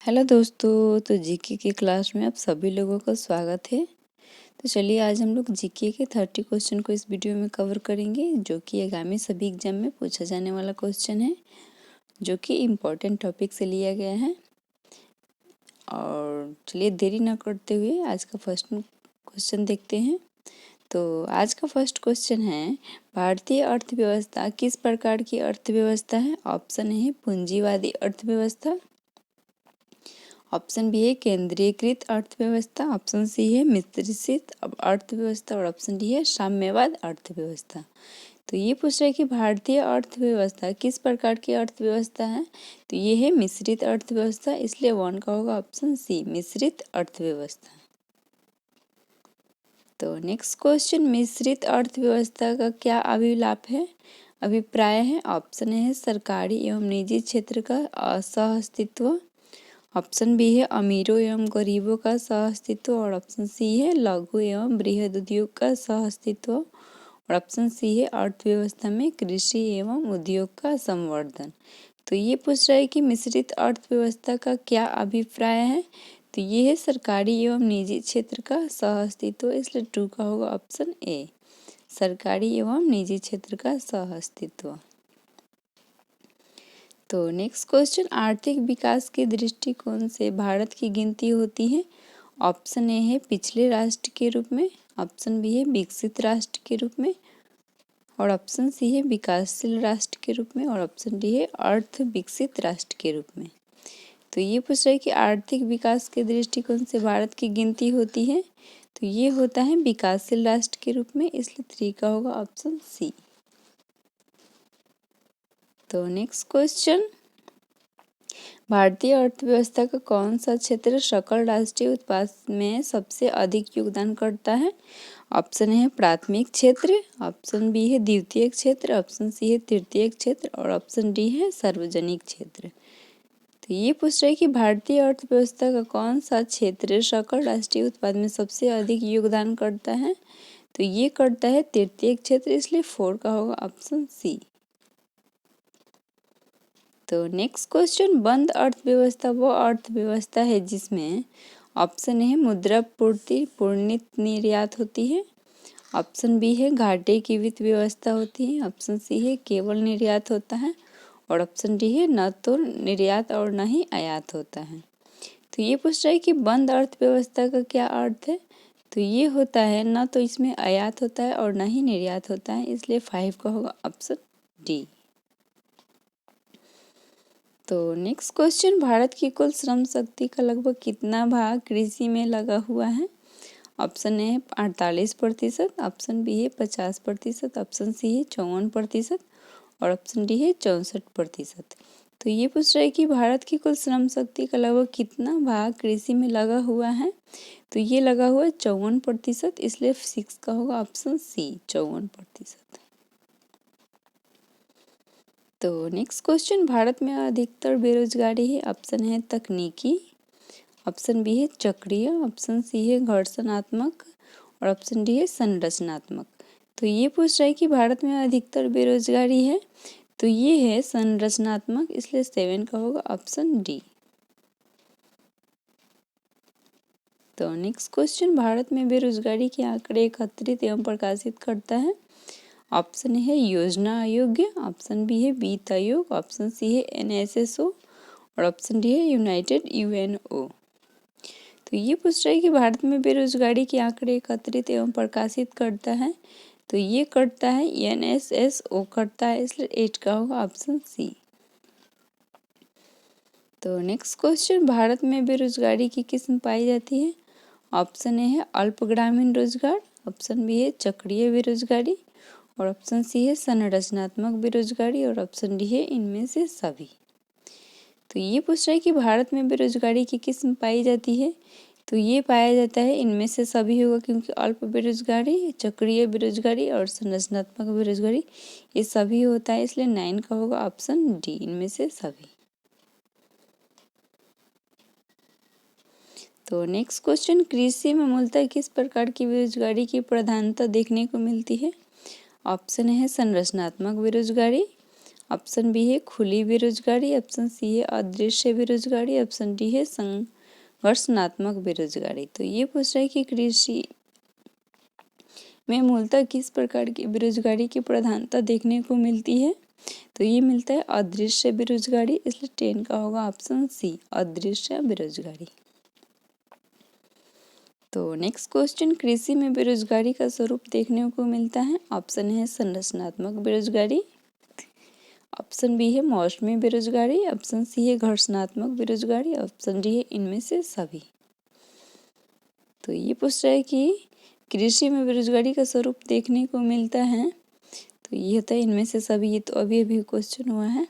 Hello दोस्तों, तो GK की क्लास में आप सभी लोगों का स्वागत है। तो चलिए आज हम लोग जीके के 30 क्वेश्चन को इस वीडियो में कवर करेंगे, जो कि आगामी सभी एग्जाम में पूछा जाने वाला क्वेश्चन है, जो कि इम्पोर्टेंट टॉपिक से लिया गया है। और चलिए देरी ना करते हुए आज का फर्स्ट क्वेश्चन देखते हैं। तो आज का फर्स्ट क्वेश्चन है, भारतीय अर्थव्यवस्था किस प्रकार की अर्थव्यवस्था है? ऑप्शन है पूंजीवादी अर्थव्यवस्था, ऑप्शन बी है केंद्रीकृत अर्थव्यवस्था, ऑप्शन सी है मिश्रित अर्थव्यवस्था और ऑप्शन डी है साम्यवाद अर्थव्यवस्था। तो ये पूछ रहा है कि भारतीय अर्थव्यवस्था किस प्रकार की अर्थव्यवस्था है? तो ये है मिश्रित अर्थव्यवस्था, इसलिए 1 का होगा ऑप्शन सी मिश्रित अर्थव्यवस्था। तो नेक्स्ट क्वेश्चन, मिश्रित अर्थव्यवस्था का क्या अभिलाप है, अभिप्राय है? ऑप्शन है सरकारी एवं निजी क्षेत्र का सह-अस्तित्व, ऑप्शन बी है अमीरों एवं गरीबों का सह-अस्तित्व और ऑप्शन सी है लघु एवं बृहद उद्योग का सह-अस्तित्व और ऑप्शन सी है अर्थव्यवस्था में कृषि एवं उद्योग का संवर्धन। तो ये पूछ रहा है कि मिश्रित अर्थव्यवस्था का क्या अभिप्राय है? तो ये है सरकारी एवं निजी क्षेत्र का सह-अस्तित्व, इसलिए 2 का होगा ऑप्शन ए सरकारी एवं निजी क्षेत्र का सह-अस्तित्व। तो नेक्स्ट क्वेश्चन, आर्थिक विकास के दृष्टिकोण से भारत की गिनती होती है? ऑप्शन ए है पिछले राष्ट्र के रूप में, ऑप्शन बी है विकसित राष्ट्र के रूप में और ऑप्शन सी है विकासशील राष्ट्र के रूप में और ऑप्शन डी है अर्ध विकसित राष्ट्र के रूप में। तो ये पूछ रहा है कि आर्थिक विकास के दृष्टिकोण से भारत की गिनती होती है, तो ये होता है विकासशील राष्ट्र के रूप में, इसलिए 3 का होगा ऑप्शन सी। तो नेक्स्ट क्वेश्चन, भारतीय अर्थव्यवस्था का कौन सा क्षेत्र सकल राष्ट्रीय उत्पाद में सबसे अधिक योगदान करता है? ऑप्शन है प्राथमिक क्षेत्र, ऑप्शन बी है द्वितीयक क्षेत्र, ऑप्शन सी है तृतीयक क्षेत्र और ऑप्शन डी है सार्वजनिक क्षेत्र। तो ये पूछ रहा है कि भारतीय अर्थव्यवस्था का कौन सा क्षेत्र सकल राष्ट्रीय उत्पाद में सबसे अधिक योगदान करता है? तो ये करता है तृतीयक क्षेत्र, इसलिए 4 का होगा ऑप्शन सी। तो नेक्स्ट क्वेश्चन, बंद अर्थव्यवस्था वो अर्थव्यवस्था है जिसमें ऑप्शन है मुद्रा पूर्ति पूर्णित निर्यात होती है, ऑप्शन बी है घाटे की वित्त व्यवस्था होती है, ऑप्शन सी है केवल निर्यात होता है और ऑप्शन डी है न तो निर्यात और न ही आयात होता है। तो ये पूछ रहा है कि बंद अर्थव्यवस्था का क्या अर्थ है? तो ये होता है न तो इसमें आयात होता है और न ही निर्यात होता है, इसलिए 5 का होगा ऑप्शन डी। तो नेक्स्ट क्वेश्चन, भारत की कुल श्रम शक्ति का लगभग कितना भाग कृषि में लगा हुआ है? ऑप्शन ए 48%, ऑप्शन बी है 50%, ऑप्शन सी है 54% और ऑप्शन डी है 64%। तो ये पूछ रहा है कि भारत की कुल श्रम शक्ति का लगभग कितना भाग कृषि में लगा हुआ है? तो ये लगा हुआ है 54%, इसलिए 6 का होगा ऑप्शन सी 54%। तो नेक्स्ट क्वेश्चन, भारत में अधिकतर बेरोजगारी है? ऑप्शन है तकनीकी, ऑप्शन बी है चक्रीय, ऑप्शन सी है घर्षणात्मक और ऑप्शन डी है संरचनात्मक। तो ये पूछ रहा है कि भारत में अधिकतर बेरोजगारी है, तो ये है संरचनात्मक, इसलिए 7 का होगा ऑप्शन डी। तो नेक्स्ट क्वेश्चन, भारत में बेरोजगारी के आंकड़े एकत्रित एवं प्रकाशित करता है? ऑप्शन है योजना आयोग, ऑप्शन बी है वित्त आयोग, ऑप्शन सी है NSSO और ऑप्शन डी है यूनाइटेड UNO। तो ये पूछ रहा है कि भारत में बेरोजगारी के आंकड़े एकत्रित एवं प्रकाशित करता है, तो ये करता है NSSO करता है, इसलिए 8 का होगा ऑप्शन सी। तो नेक्स्ट क्वेश्चन, भारत में बेरोजगारी की किस्म पाई जाती है? ऑप्शन ए है अल्प ग्रामीण रोजगार, ऑप्शन बी है चक्रीय बेरोजगारी और ऑप्शन सी है संरचनात्मक बेरोजगारी और ऑप्शन डी है इनमें से सभी। तो ये पूछ रहा है कि भारत में बेरोजगारी की किस्म पाई जाती है, तो ये पाया जाता है इनमें से सभी होगा, क्योंकि अल्प बेरोजगारी, चक्रीय बेरोजगारी और संरचनात्मक बेरोजगारी ये सभी होता है, इसलिए 9 का होगा ऑप्शन डी इनमें से सभी। तो नेक्स्ट क्वेश्चन, कृषि में मूलतः किस प्रकार की बेरोजगारी की प्रधानता देखने को मिलती है? ऑप्शन है संरचनात्मक बेरोजगारी, ऑप्शन बी है खुली बेरोजगारी, ऑप्शन सी है अदृश्य बेरोजगारी, ऑप्शन डी है संघर्षनात्मक बेरोजगारी। तो ये पूछ रहा है कि कृषि में मूलतः किस प्रकार की बेरोजगारी की प्रधानता देखने को मिलती है। तो ये मिलता है अदृश्य बेरोजगारी, इसलिए 10 का होगा ऑप्शन सी अदृश्य बेरोजगारी। तो नेक्स्ट क्वेश्चन, कृषि में बेरोजगारी का स्वरूप देखने को मिलता है। ऑप्शन है संरचनात्मक बेरोजगारी, ऑप्शन बी है मौसमी बेरोजगारी, ऑप्शन सी है घर्षणात्मक बेरोजगारी, ऑप्शन डी है इनमें से सभी। तो ये पूछ रहा है कि कृषि में बेरोजगारी का स्वरूप देखने को मिलता है, तो ये होता है इनमें से सभी। ये तो अभी अभी क्वेश्चन हुआ है,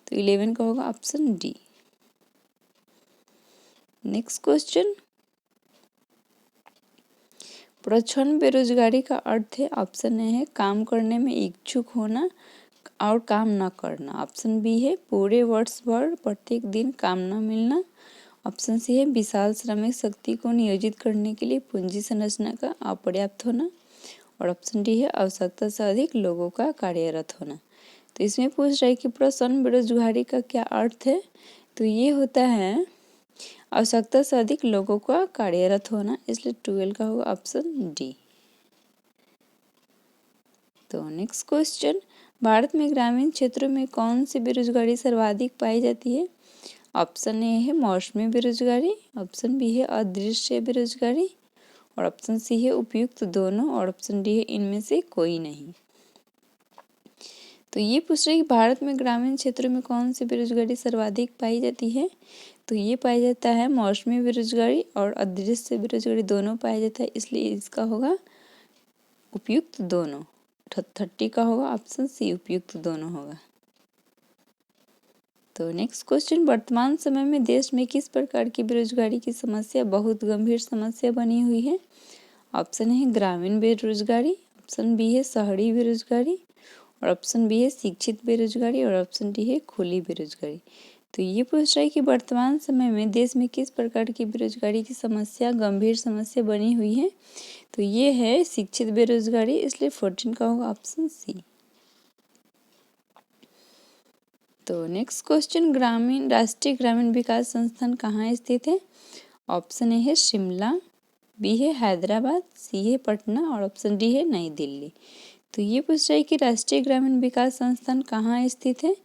तो 11 का होगा ऑप्शन डी। नेक्स्ट क्वेश्चन, प्रच्छन्न बेरोजगारी का अर्थ है, ऑप्शन ए है काम करने में इच्छुक होना और काम न करना, ऑप्शन बी है पूरे वर्ष भर प्रत्येक दिन काम न मिलना, ऑप्शन सी है विशाल श्रमिक शक्ति को नियोजित करने के लिए पूंजी संरचना का अपर्याप्त होना, और ऑप्शन डी है आवश्यकता से अधिक लोगों का कार्यरत होना। तो इसमें पूछ रहा है कि प्रच्छन्न बेरोजगारी का क्या अर्थ है। तो ये होता है आवश्यकता से अधिक लोगों का कार्यरत होना, इसलिए 12 का होगा ऑप्शन डी। तो नेक्स्ट क्वेश्चन, भारत में ग्रामीण क्षेत्रों में कौन सी बेरोजगारी सर्वाधिक पाई जाती है। ऑप्शन ए है मौसमी बेरोजगारी, ऑप्शन बी है अदृश्य बेरोजगारी, और ऑप्शन सी है उपयुक्त दोनों, और ऑप्शन डी है इनमें से कोई नहीं। तो ये पूछ रहे हैं कि भारत में ग्रामीण क्षेत्रों में कौन सी बेरोजगारी सर्वाधिक पाई जाती है। तो ये पाया जाता है मौसमी बेरोजगारी और अदृश्य बेरोजगारी दोनों पाया जाता है, इसलिए इसका होगा उपयुक्त दोनों। 30 का होगा ऑप्शन सी उपयुक्त दोनों होगा। तो नेक्स्ट क्वेश्चन, वर्तमान समय में देश में किस प्रकार की बेरोजगारी की समस्या बहुत गंभीर समस्या बनी हुई है। ऑप्शन है ग्रामीण बेरोजगारी, ऑप्शन बी है शहरी बेरोजगारी, और ऑप्शन बी है शिक्षित बेरोजगारी, और ऑप्शन डी है खुली बेरोजगारी। तो ये पूछ रहा है कि वर्तमान समय में देश में किस प्रकार की बेरोजगारी की समस्या गंभीर समस्या बनी हुई है। तो ये है शिक्षित बेरोजगारी, इसलिए 14 का होगा ऑप्शन सी। तो नेक्स्ट क्वेश्चन, राष्ट्रीय ग्रामीण विकास संस्थान कहाँ स्थित है। ऑप्शन ए है शिमला, बी है हैदराबाद, सी है पटना, और ऑप्शन डी है नई दिल्ली। तो ये पूछ रहा है कि राष्ट्रीय ग्रामीण विकास संस्थान कहाँ स्थित है।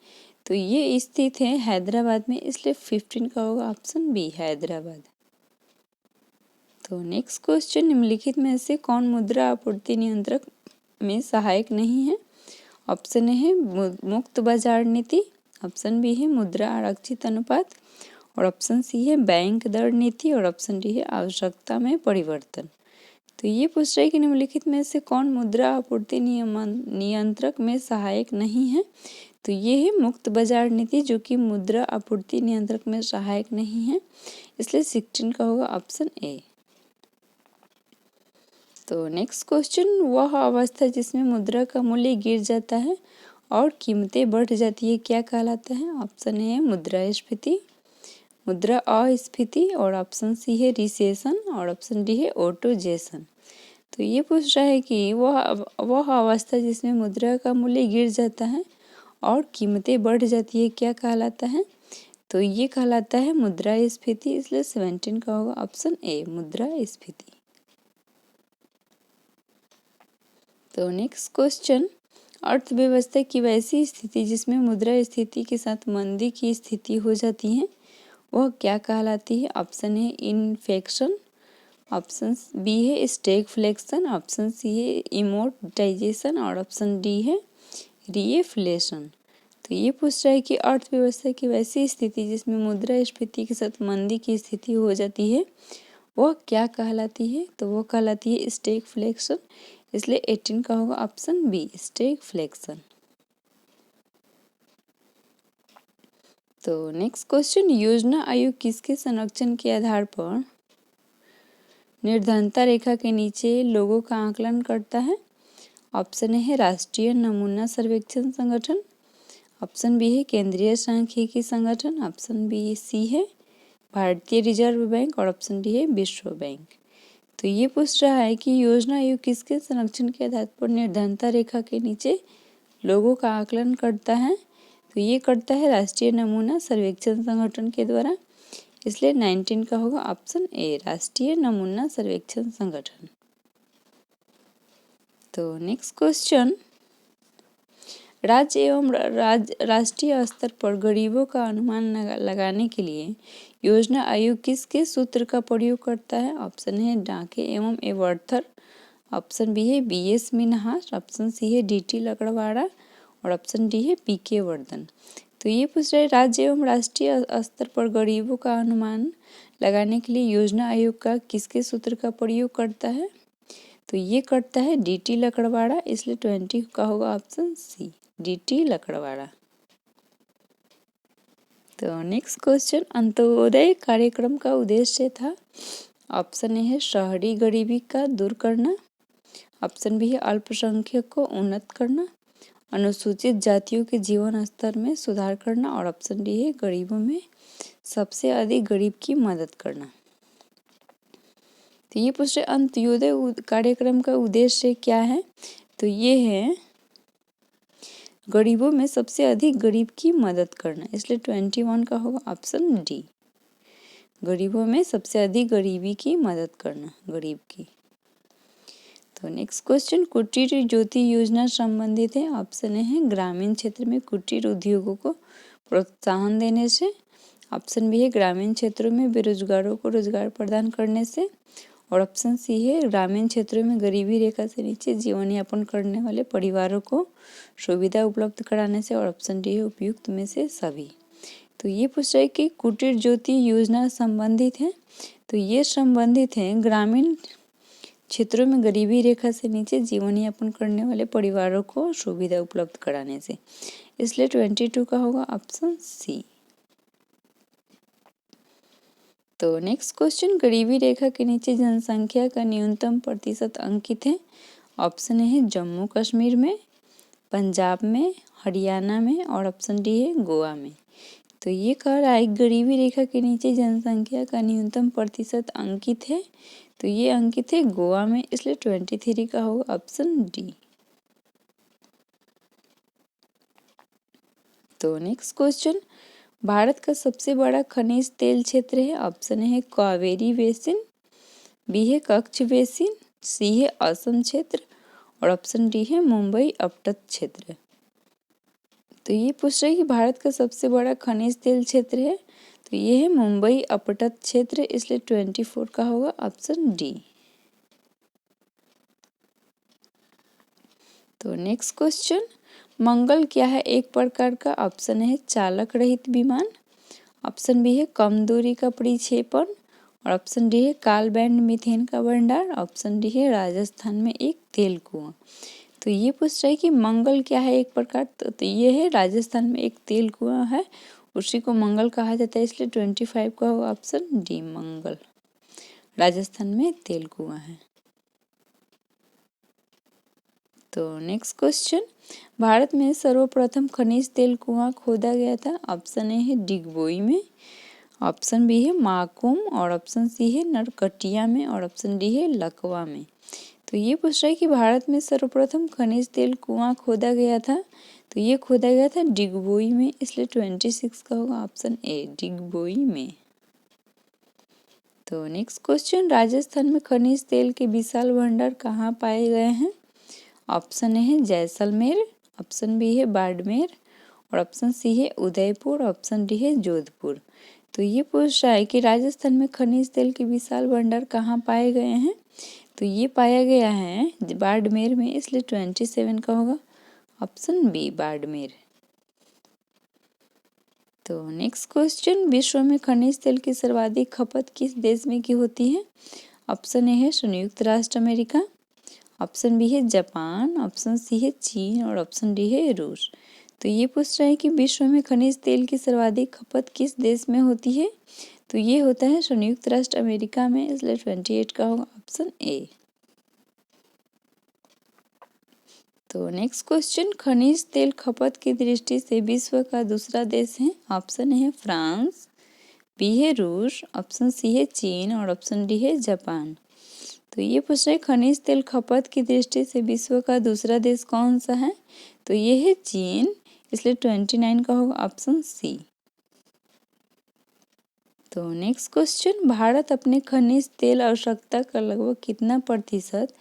तो ये स्थित है हैदराबाद में, इसलिए 15 का होगा ऑप्शन बी हैदराबाद। तो नेक्स्ट क्वेश्चन, निम्नलिखित में से कौन मुद्रा आपूर्ति नियंत्रक में सहायक नहीं है। ऑप्शन ए है मुक्त बाजार नीति, ऑप्शन बी है मुद्रा आरक्षित अनुपात, और ऑप्शन सी है बैंक दर नीति, और ऑप्शन डी है आवश्यकता में परिवर्तन। तो ये पूछ रहा है कि निम्नलिखित में से कौन मुद्रा आपूर्ति नियंत्रक में सहायक नहीं है। तो ये है मुक्त बाजार नीति, जो कि मुद्रा आपूर्ति नियंत्रक में सहायक नहीं है, इसलिए 16 का होगा ऑप्शन ए। तो नेक्स्ट क्वेश्चन, वह अवस्था जिसमें मुद्रा का मूल्य गिर जाता है और कीमतें बढ़ जाती है क्या कहलाता है। ऑप्शन ए है मुद्रास्फीति, मुद्रा अस्फीति, और ऑप्शन सी है रिसेशन, और ऑप्शन डी है ऑटोजेशन। तो ये पूछ रहा है कि वह अवस्था जिसमें मुद्रा का मूल्य गिर जाता है और कीमतें बढ़ जाती है क्या कहलाता है। तो ये कहलाता है मुद्रास्फीति, इसलिए 17 का होगा ऑप्शन ए मुद्रास्फीति। तो नेक्स्ट क्वेश्चन, अर्थव्यवस्था की वैसी स्थिति जिसमें मुद्रा स्थिति के साथ मंदी की स्थिति हो जाती है वह क्या कहलाती है। ऑप्शन है इन्फ्लेशन, ऑप्शन बी है स्टैगफ्लेशन, ऑप्शन सी है इमोर्टाइजेशन, और ऑप्शन डी है रिएफ्लेशन। तो ये पूछ रहा है कि अर्थव्यवस्था की वैसी स्थिति जिसमें मुद्रास्फीति के साथ मंदी की स्थिति हो जाती है वह क्या कहलाती है। तो वो कहलाती है स्टैगफ्लेशन, इसलिए 18 का होगा ऑप्शन बी स्टैगफ्लेशन। तो नेक्स्ट क्वेश्चन, योजना आयोग किसके संरक्षण के आधार पर निर्धनता रेखा के नीचे लोगों का आकलन करता है। ऑप्शन ए है राष्ट्रीय नमूना सर्वेक्षण संगठन, ऑप्शन बी है केंद्रीय सांख्यिकी संगठन, ऑप्शन बी सी है भारतीय रिजर्व बैंक, और ऑप्शन डी है विश्व बैंक। तो ये पूछ रहा है कि योजना आयोग किसके संरक्षण के आधार पर निर्धनता रेखा के नीचे लोगों का आकलन करता है? तो ये करता है राष्ट्रीय नमूना सर्वेक्षण संगठन के द्वारा, इसलिए 19 का होगा ऑप्शन ए, राष्ट्रीय नमूना सर्वेक्षण संगठन। तो नेक्स्ट क्वेश्चन, राज्य एवं राष्ट्रीय स्तर पर गरीबों का अनुमान लगाने के लिए योजना आयोग किसके सूत्र का प्रयोग करता है? ऑप्शन है डाके एवं एवर्थर, ऑप्शन बी है BS मिन्हास, ऑप्शन सी है DT लकड़वाड़ा और ऑप्शन डी है PK वर्धन। तो ये पूछ रहे राज्य एवं राष्ट्रीय स्तर पर गरीबों का अनुमान लगाने के लिए योजना आयोग का किसके सूत्र का प्रयोग करता है? तो ये करता है DT लकड़वाड़ा, इसलिए 20 का होगा ऑप्शन सी, DT लकड़वाड़ा। तो नेक्स्ट क्वेश्चन, अंत्योदय कार्यक्रम का उद्देश्य था? ऑप्शन ए है शहरी गरीबी का दूर करना, ऑप्शन बी है अल्पसंख्यक को उन्नत करना, अनुसूचित जातियों के जीवन स्तर में सुधार करना और ऑप्शन डी है गरीबों में सबसे अधिक गरीब की मदद करना। तो ये पूछ रहे अंत्योदय कार्यक्रम का उद्देश्य क्या है? तो ये है गरीबों में सबसे अधिक गरीब की मदद करना, इसलिए 21 का होगा ऑप्शन डी, गरीबों में सबसे अधिक गरीबी की मदद करना, गरीब की। तो नेक्स्ट क्वेश्चन, कुटीर ज्योति योजना संबंधित है? ऑप्शन ए है ग्रामीण क्षेत्र में कुटीर उद्योगों को प्रोत्साहन देने से, ऑप्शन बी है ग्रामीण क्षेत्रों में बेरोजगारों को रोजगार प्रदान करने से और ऑप्शन सी है ग्रामीण क्षेत्रों में गरीबी रेखा से नीचे जीवन यापन करने वाले परिवारों को सुविधा उपलब्ध कराने से और ऑप्शन डी है उपयुक्त में से सभी। तो ये पूछ रहा है कि कुटीर ज्योति योजना संबंधित है? तो ये संबंधित है ग्रामीण क्षेत्रों में गरीबी रेखा से नीचे जीवन यापन करने वाले परिवारों को सुविधा उपलब्ध कराने से, इसलिए 22 का होगा ऑप्शन सी। तो नेक्स्ट क्वेश्चन, गरीबी रेखा के नीचे जनसंख्या का न्यूनतम प्रतिशत अंकित है? ऑप्शन है जम्मू कश्मीर में, पंजाब में, हरियाणा में और ऑप्शन डी है गोवा में। तो ये कह रहा है गरीबी रेखा के नीचे जनसंख्या का न्यूनतम प्रतिशत अंकित है, तो ये अंकित है गोवा में, इसलिए 23 का होगा ऑप्शन डी। तो नेक्स्ट क्वेश्चन, भारत का सबसे बड़ा खनिज तेल क्षेत्र है? ऑप्शन है कावेरी बेसिन, बी है कच्छ बेसिन, सी है असम क्षेत्र और ऑप्शन डी है मुंबई अपतट क्षेत्र। तो ये पूछ रहे हैं कि भारत का सबसे बड़ा खनिज तेल क्षेत्र है, तो ये है मुंबई अपतट क्षेत्र, इसलिए 24 का होगा ऑप्शन डी। तो नेक्स्ट क्वेश्चन, मंगल क्या है एक प्रकार का? ऑप्शन है चालक रहित विमान, ऑप्शन बी है कम दूरी का परिक्षेपण और ऑप्शन डी है काल बैंड मीथेन का भंडार, ऑप्शन डी है राजस्थान में एक तेल कुआं। तो ये पूछ रहा है कि मंगल क्या है एक प्रकार, तो ये है राजस्थान में एक तेल कुआं है, उसी को मंगल कहा जाता है, इसलिए 25 का होगा ऑप्शन डी, मंगल, राजस्थान में तेल कुआं है। तो नेक्स्ट क्वेश्चन, भारत में सर्वप्रथम खनिज तेल कुआं खोदा गया था? ऑप्शन ए है डिगबोई में, ऑप्शन बी है माकुम और ऑप्शन सी है नरकटिया में और ऑप्शन डी है लकवा में। तो ये पूछ रहा है कि भारत में सर्वप्रथम खनिज तेल कुआं खोदा गया था, तो ये खोदा गया था डिगबोई में, इसलिए 26 का होगा ऑप्शन ए, डिगबोई में। तो नेक्स्ट क्वेश्चन, राजस्थान में खनिज तेल के विशाल भंडार कहाँ पाए गए हैं? ऑप्शन ए है जैसलमेर, ऑप्शन बी है बाड़मेर और ऑप्शन सी है उदयपुर, ऑप्शन डी है जोधपुर। तो ये पूछ रहा है कि राजस्थान में खनिज तेल के विशाल भंडार कहाँ पाए गए हैं, तो ये पाया गया है बाड़मेर में, इसलिए 27 का होगा ऑप्शन बी, बाड़मेर। तो नेक्स्ट क्वेश्चन, विश्व में खनिज तेल की सर्वाधिक खपत किस देश में की होती है? ऑप्शन ए है संयुक्त राष्ट्र अमेरिका, ऑप्शन बी है जापान, ऑप्शन सी है चीन और ऑप्शन डी है रूस। तो ये पूछ रहा है कि विश्व में खनिज तेल की सर्वाधिक खपत किस देश में होती है, तो ये होता है संयुक्त राष्ट्र अमेरिका में, इसलिए 28 का होगा ऑप्शन ए। तो नेक्स्ट क्वेश्चन, खनिज तेल खपत की दृष्टि से विश्व का दूसरा देश है? ऑप्शन है फ्रांस, बी है रूस, ऑप्शन सी है चीन और ऑप्शन डी है जापान। तो ये पूछ रहे खनिज तेल खपत की दृष्टि से विश्व का दूसरा देश कौन सा है, तो ये है चीन, इसलिए 29 का होगा ऑप्शन सी। तो नेक्स्ट क्वेश्चन, भारत अपने खनिज तेल आवश्यकता का लगभग कितना प्रतिशत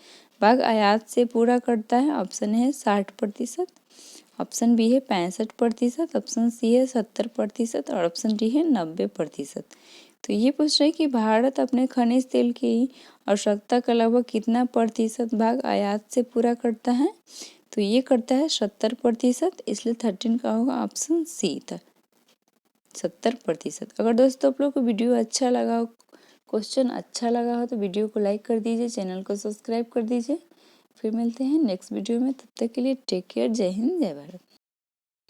भाग आयात से पूरा करता है? ऑप्शन है 60%, ऑप्शन बी है 65%, ऑप्शन सी है 70% और ऑप्शन डी है 90%। तो ये पूछ रहे हैं कि भारत अपने खनिज तेल की आवश्यकता का लगभग कितना प्रतिशत भाग आयात से पूरा करता है? तो ये करता है 70%, इसलिए 13 का होगा ऑप्शन सी था, 70%। अगर दोस्तों आप लोग को वीडियो अच्छा लगा हो, क्वेश्चन अच्छा लगा हो, तो वीडियो को लाइक कर दीजिए, चैनल को सब्सक्राइब कर दीजिए। फिर मिलते हैं नेक्स्ट वीडियो में, तब तक के लिए टेक केयर, जय हिंद जय भारत।